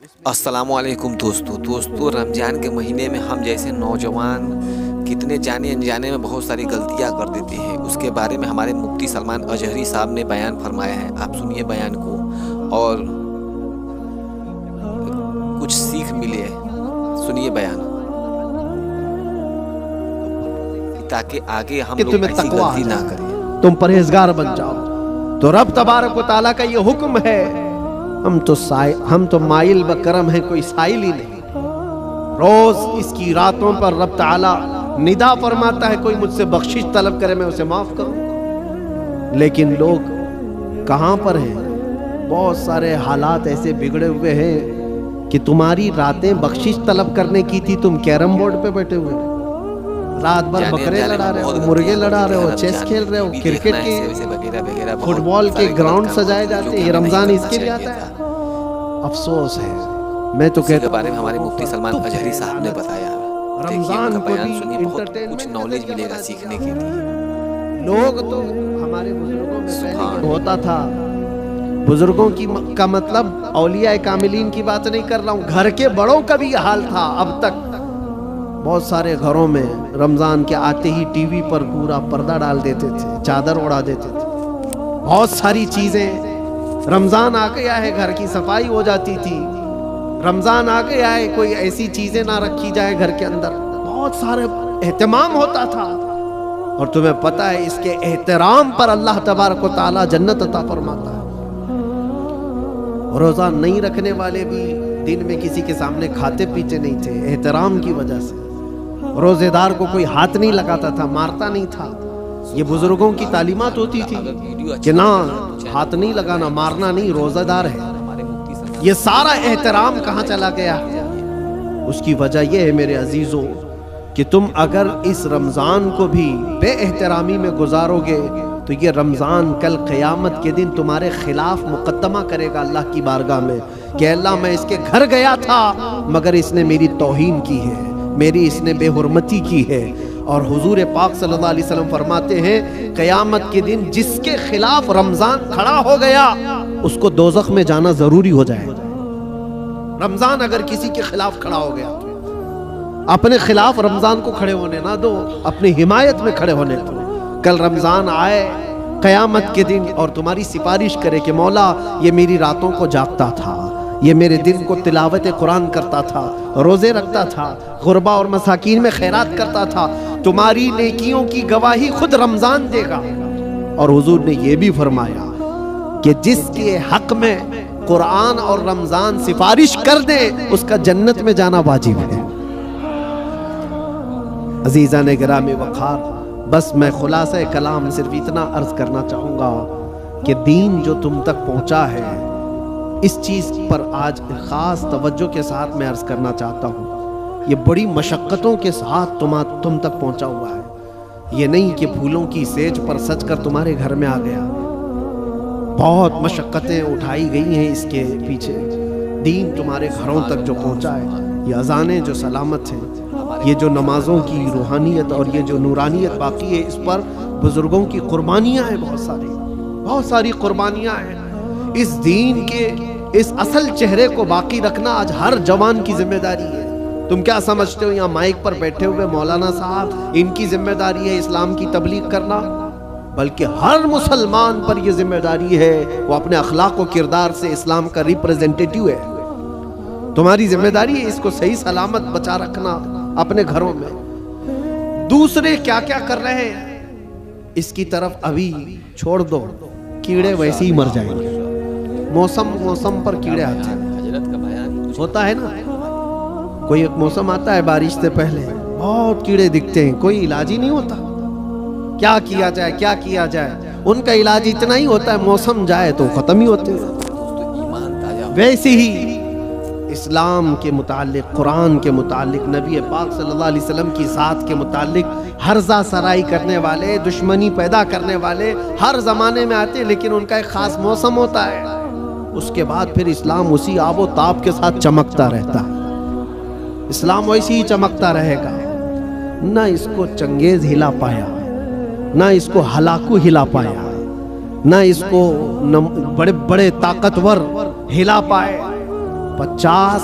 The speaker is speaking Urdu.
السلام علیکم دوستو رمضان کے مہینے میں ہم جیسے نوجوان کتنے جانے انجانے میں بہت ساری غلطیاں کر دیتے ہیں. اس کے بارے میں ہمارے مفتی سلمان اجہری صاحب نے بیان فرمایا ہے. آپ سنیے بیان کو اور کچھ سیکھ ملے. سنیے بیان تاکہ آگے ہم لوگ ایسی غلطی نہ کریں. تم پرہیزگار بن جاؤ. تو رب تبارک و تعالیٰ کا یہ حکم ہے. ہم تو مائل و کرم ہیں, کوئی سائل ہی نہیں. روز اس کی راتوں پر رب تعالیٰ ندا فرماتا ہے کوئی مجھ سے بخشش طلب کرے میں اسے معاف کروں. لیکن لوگ کہاں پر ہیں؟ بہت سارے حالات ایسے بگڑے ہوئے ہیں کہ تمہاری راتیں بخشش طلب کرنے کی تھی, تم کیرم بورڈ پہ بیٹھے ہوئے ہو, رات بھر بکرے لڑا رہے ہو, مرغے لڑا رہے ہو, چیس کھیل رہے ہو, کرکٹ کے فٹ بال کے گراؤنڈ سجائے جاتے ہیں. یہ رمضان اس کے لیے آتا ہے. افسوس ہے. میں تو کہتا ہوں بارے میں ہمارے مفتی سلمان اجہری صاحب نے بتایا. رمضان کو بیان سنیے, بہت کچھ نالج ملے گا سیکھنے کے لیے. لوگ تو ہمارے بزرگوں میں پہلے یہ ہوتا تھا. بزرگوں کا مطلب اولیاء کاملین کی بات نہیں کر رہا ہوں, گھر کے بڑوں کا بھی یہ حال تھا. اب تک بہت سارے گھروں میں رمضان کے آتے ہی ٹی وی پر پورا پردہ ڈال دیتے تھے, چادر اڑا دیتے تھے. بہت ساری چیزیں, رمضان آ گیا ہے گھر کی صفائی ہو جاتی تھی. رمضان آ گیا ہے کوئی ایسی چیزیں نہ رکھی جائے گھر کے اندر. بہت سارے اہتمام ہوتا تھا. اور تمہیں پتہ ہے اس کے احترام پر اللہ تبارک و تعالی جنت عطا فرماتا ہے. روزہ نہیں رکھنے والے بھی دن میں کسی کے سامنے کھاتے پیتے نہیں تھے احترام کی وجہ سے. روزے دار کو کوئی ہاتھ نہیں لگاتا تھا, مارتا نہیں تھا. یہ بزرگوں کی تعلیمات ہوتی تھی کہ نہ ہاتھ نہیں لگانا, مارنا نہیں, روزہ دار ہے. یہ سارا احترام کہاں چلا گیا؟ اس کی وجہ یہ ہے میرے عزیزوں کہ تم اگر اس رمضان کو بھی بے احترامی میں گزارو گے تو یہ رمضان کل قیامت کے دن تمہارے خلاف مقدمہ کرے گا اللہ کی بارگاہ میں کہ اللہ میں اس کے گھر گیا تھا مگر اس نے میری توہین کی ہے, میری اس نے بے حرمتی کی ہے. اور حضور پاک صلی اللہ علیہ وسلم فرماتے ہیں قیامت کے دن جس کے خلاف رمضان کھڑا ہو گیا اس کو دوزخ میں جانا ضروری ہو جائے. رمضان اگر کسی کے خلاف کھڑا ہو گیا اپنے خلاف رمضان کو کھڑے ہونے نہ دو, اپنی حمایت میں کھڑے ہونے دو. کل رمضان آئے قیامت کے دن اور تمہاری سفارش کرے کہ مولا یہ میری راتوں کو جاگتا تھا, یہ میرے دن کو تلاوت قرآن کرتا تھا, روزے رکھتا تھا, غربا اور مساکین میں خیرات کرتا تھا. تمہاری نیکیوں کی گواہی خود رمضان دے گا. اور حضور نے یہ بھی فرمایا کہ جس کے حق میں قرآن اور رمضان سفارش کر دے اس کا جنت میں جانا واجب ہے. عزیزان گرامی وقار, بس میں خلاصہ کلام صرف اتنا عرض کرنا چاہوں گا کہ دین جو تم تک پہنچا ہے اس چیز پر آج خاص توجہ کے ساتھ میں عرض کرنا چاہتا ہوں. یہ بڑی مشقتوں کے ساتھ تم تک پہنچا ہوا ہے. یہ نہیں کہ پھولوں کی سیج پر سج کر تمہارے گھر میں آ گیا. بہت مشقتیں اٹھائی گئی ہیں اس کے پیچھے. دین تمہارے گھروں تک جو پہنچا ہے, یہ اذانیں جو سلامت ہیں, یہ جو نمازوں کی روحانیت اور یہ جو نورانیت باقی ہے, اس پر بزرگوں کی قربانیاں ہیں, بہت ساری قربانیاں ہیں. اس دین کے اس اصل چہرے کو باقی رکھنا آج ہر جوان کی ذمہ داری ہے. تم کیا سمجھتے ہو یہاں مائک پر بیٹھے ہوئے مولانا صاحب ان کی ذمہ داری ہے اسلام کی تبلیغ کرنا؟ بلکہ ہر مسلمان پر یہ ذمہ داری ہے وہ اپنے اخلاق و کردار سے اسلام کا ریپریزنٹیٹیو ہے. تمہاری ذمہ داری ہے اس کو صحیح سلامت بچا رکھنا اپنے گھروں میں. دوسرے کیا کیا کر رہے ہیں اس کی طرف ابھی چھوڑ دو, کیڑے ویسے ہی مر جائیں گے. موسم پر کیڑے آتے ہیں, ہوتا ہے نا, کوئی ایک موسم آتا ہے بارش سے پہلے بہت کیڑے دکھتے ہیں, کوئی علاج ہی نہیں ہوتا. کیا کیا جائے, ان کا علاج اتنا ہی ہوتا ہے موسم جائے تو ختم ہی ہوتے ہیں. ویسے ہی اسلام کے متعلق, قرآن کے متعلق, نبی پاک صلی اللہ علیہ وسلم کی ذات کے متعلق ہرزہ سرائی کرنے والے, دشمنی پیدا کرنے والے ہر زمانے میں آتے ہیں, لیکن ان کا ایک خاص موسم ہوتا ہے. اس کے بعد پھر اسلام اسی آب و تاب کے ساتھ چمکتا رہتا ہے. اسلام ویسے ہی چمکتا رہے گا. نہ اس کو چنگیز ہلا پایا, نہ اس کو ہلاکو ہلا پایا, نہ اس کو بڑے بڑے طاقتور ہلا پائے. 50